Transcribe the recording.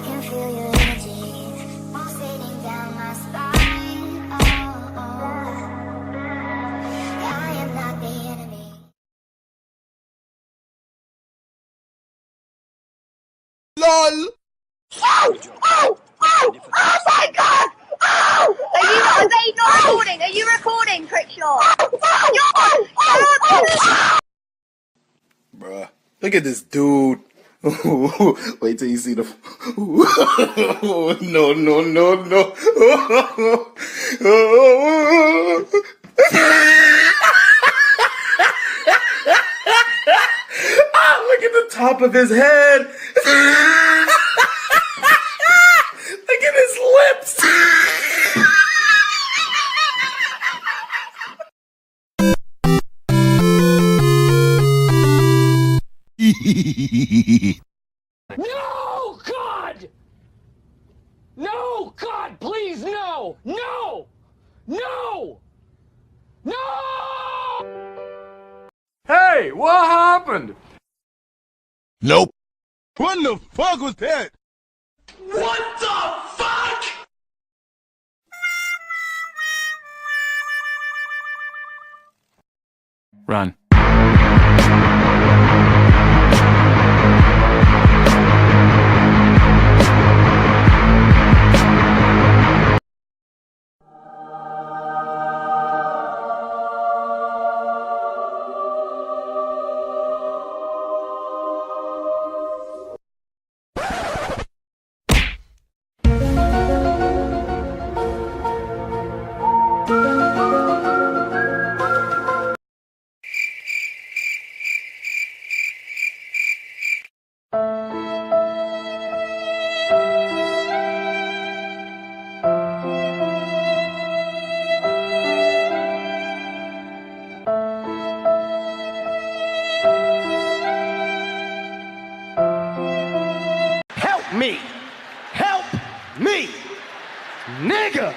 can feel your energy pulsating down my spine. Oh, I am not the enemy. LOL. Oh my god! Oh! Are they not recording? Are you recording, Crickshaw? Bruh, look at this dude. Wait till you see the. No, no, no, no. Look at the top of his head. Look at his lips. No, God! No, God, please, no! No! No! No! Hey, what happened? Nope. What the fuck was that? What the fuck? Run. Help me! Help me! Nigga!